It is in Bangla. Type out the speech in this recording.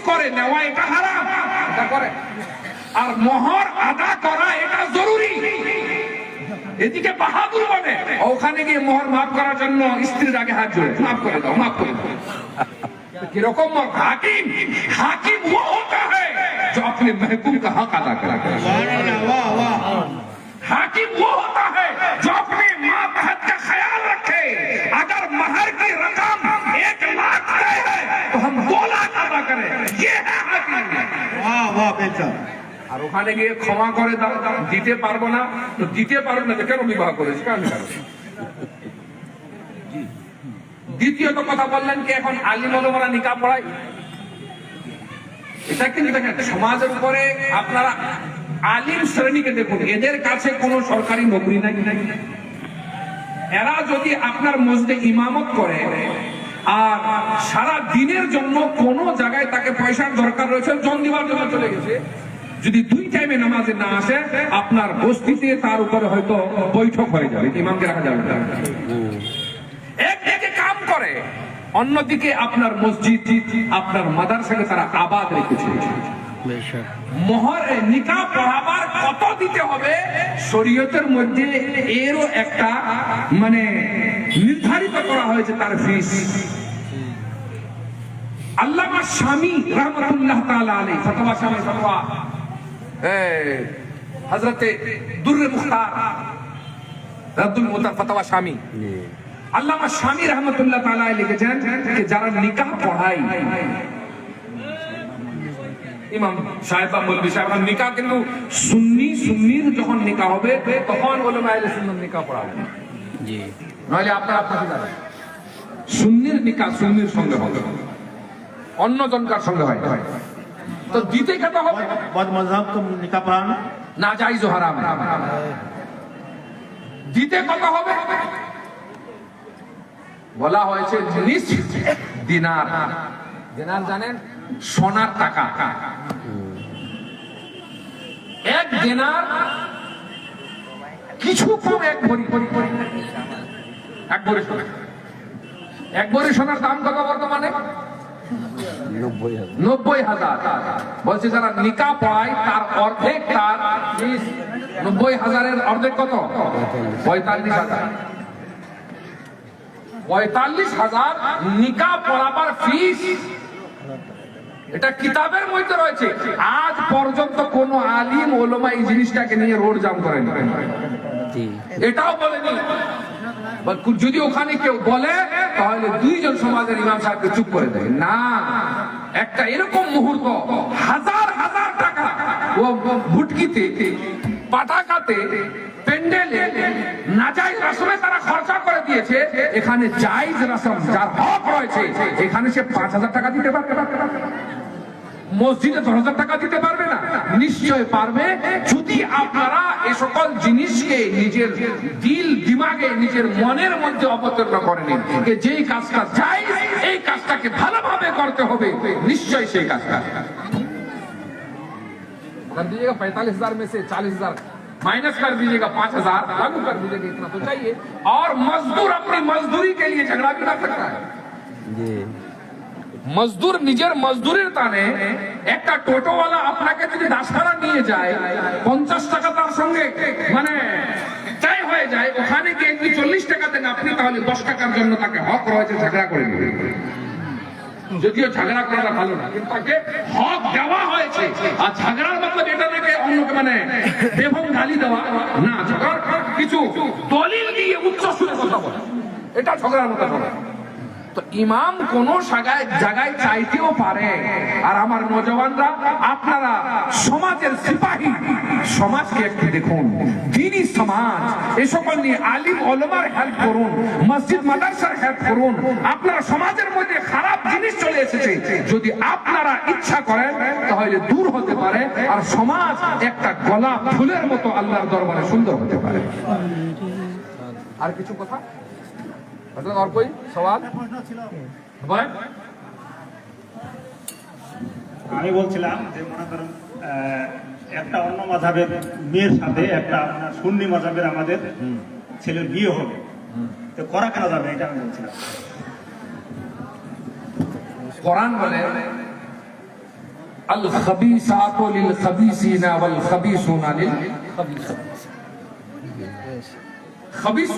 করে নেওয়া এটা হারাম, এটা করে। আর মোহর আদা করা এটা জরুরি। এদিকে বাহাদুর বলে, ওখানে গিয়ে মোহর মাফ করার জন্য স্ত্রীর আগে হাত জোড়ে, মাফ করে দাও, মাফ করে দাও। কিরকম হাকিম? हाकिम वो होता है जो अपने महबूब का हक अदा करा। हाकिम वो होता है जो अपने माँ बहन का ख्याल रखे। अगर महर की रकम 1 लाख तय है तो हम 2 लाख अदा करें, ये है हाकिम। वाह वाह बेटा। আর ওখানে গিয়ে ক্ষমা করে দাও, দিতে পারবো না তো দিতে পারবো না, কেন বিবাহ করেছি? দ্বিতীয়ত কথা বললেন কি এখন আলিম ওলামারা নিকাহ পড়ায়, এটা কিন্তু দেখেন সমাজের উপরে। আপনারা আলিম শ্রেণীকে দেখুন, এদের কাছে কোনো সরকারি নকরি নাই। এরা যদি আপনার মসজিদে ইমামত করে আর সারা দিনের জন্য কোন জায়গায় তাকে পয়সার দরকার রয়েছে, জন দিবার জন্য চলে গেছে, যদি 2 টাইমে নামাজে না আসে, আপনার বস্তিতে তার উপরে হয়তো বৈঠক হয়ে যাবে, ইমামকে রাখা যাবে না। একদিকে কাম করে, অন্যদিকে আপনার মসজিদ আপনার মাদ্রাসাকে তারা আবাদ রেখেছে। মোহর নিকাহ পড়াবার কত দিতে হবে শরীয়তের মধ্যে এরও একটা মানে নির্ধারিত করা হয়েছে তার ফিস। আল্লামা শামী রাহমাতুল্লাহ তাআলা আলাইহি ফতোয়া শামী ফতোয়া হযরতে দুররে মুখতার রাদ্দুল মুতার ফতোয়া শামী, আল্লামা শামী রাহমাতুল্লাহ তাআলা আলাইহি লিখেছেন যে যারা নিকাহ পড়ায়, ইমাম সাহেব বা মৌলভী সাহেব নিকাহ কিন্তু সুন্নির যখন নিকাহ হবে তখন উলামা আহলে সুন্নাত নিকাহ পড়াবে, জি, নইলে আপনারা আপনাকে যাবেন। সুন্নির নিকাহ সুন্নির সঙ্গে হবে, অন্য জনকার সঙ্গে হয়। তো দিতে কত হবে? বদ মাযহাব তো নিকাহ পড়ানো নাজায়েজ ও হারাম। দিতে কত হবে বলা হয়েছে? নিসফ দিনার। দিনার জানেন? সোনার টাকা। 1 দিনার কিছু কম 1 ভরি। 1 ভরি সোনার দাম কত বর্তমানে? 90,000। বলছে যারা নিকাহ পড়ায় তার অর্ধেক, তার 90,000-এর অর্ধেক কত? 45,000। 45,000 নিকাহ পড়াবার ফিস। এটা কিতাবের মধ্যে রয়েছে। আজ পর্যন্ত কোন আলিম ওলামা এই জিনিসটাকে নিয়ে রোড জাম করেনি, এটাও বলেনি। যদি ওখানে কেউ বলে তাহলে 2 জন সমাজের ইমাম সাহেবকে চুপ করে দেয় না। একটা এরকম মুহূর্ত হাজার হাজার টাকা ও ভুটকিতে, পাটাকাতে, প্যান্ডেলে নাজায়েজ রসমে তারা খরচা করে দিয়েছে। এখানে জায়েজ রসম যার হক রয়েছে, এখানে সে 5,000 টাকা দিতে পারবে না, মসজিদে 10,000 টাকা দিতে পারবে না? নিশ্চয় পারবে, যদি আপনারা এ সকল জিনিসকে নিজের দিল দিমাগে, নিজের মনের মধ্যে অবতীর্ণ করে নিন যে যেই কাজটা জায়েজ, এই কাজটাকে ভালোভাবে করতে হবে, নিশ্চয় সেই কাজটা। कर दीजिएगा 45,000 में से 40,000 माइनस कर दीजिएगा, 5,000 लागू कर दीजिएगा, इतना तो चाहिए। और मजदूर अपनी मजदूरी के लिए झगड़ा भी कर सकता है। মজদুর নিজের মজদুরির টানে একটা টোটোওয়ালা আপনাকে যদি দাসখানা নিয়ে যায়, 50 টাকা তার সঙ্গে মানে তাই হয়ে যায়, ওখানে গিয়ে 40 টাকা দেন আপনি, তাহলে 10 টাকার জন্য তাকে হক রয়েছে ঝগড়া করে নেবেন। যদিও ঝগড়া করাটা ভালো না, কিন্তু তাকে হক দেওয়া হয়েছে। আর ঝগড়ার মতলব এটা নাকি অন্যকে মানে বেভং গালি দেওয়া না, ঝগড়ার কিছু দলিল দিয়ে উচ্চ সুরে কথা বলা, এটা ঝগড়ার মতো কথা। তো ইমাম কোন জায়গায় চাইতেও পারে। আর আমার নওজওয়ানরা, আপনারা সমাজের সিপাহী, সমাজকে একটু দেখুন, দ্বীনি সমাজ, এই সকল নিয়ে আলিম ওলামার হেল্প করুন, মসজিদ মাদ্রাসার হেল্প করুন। আপনারা সমাজের মধ্যে খারাপ জিনিস চলে এসেছে, যদি আপনারা ইচ্ছা করেন তাহলে দূর হতে পারে, আর সমাজ একটা গোলাপ ফুলের মতো আল্লাহর দরবারে সুন্দর হতে পারে। আর কিছু কথা और कोई सवाल? আমি বলছিলাম যে মনে করেন একটা অন্য মাযহাবের মেয়ের সাথে একটা সুন্নি মাযহাবের আমাদের ছেলের বিয়ে হবে, তো করা কেন যাবে, এটা আমি বলছিলাম। কোরআন বলে আল খাবিসাতু লিল খাবিসিনা ওয়াল খাবিসুনা লিল খাবিস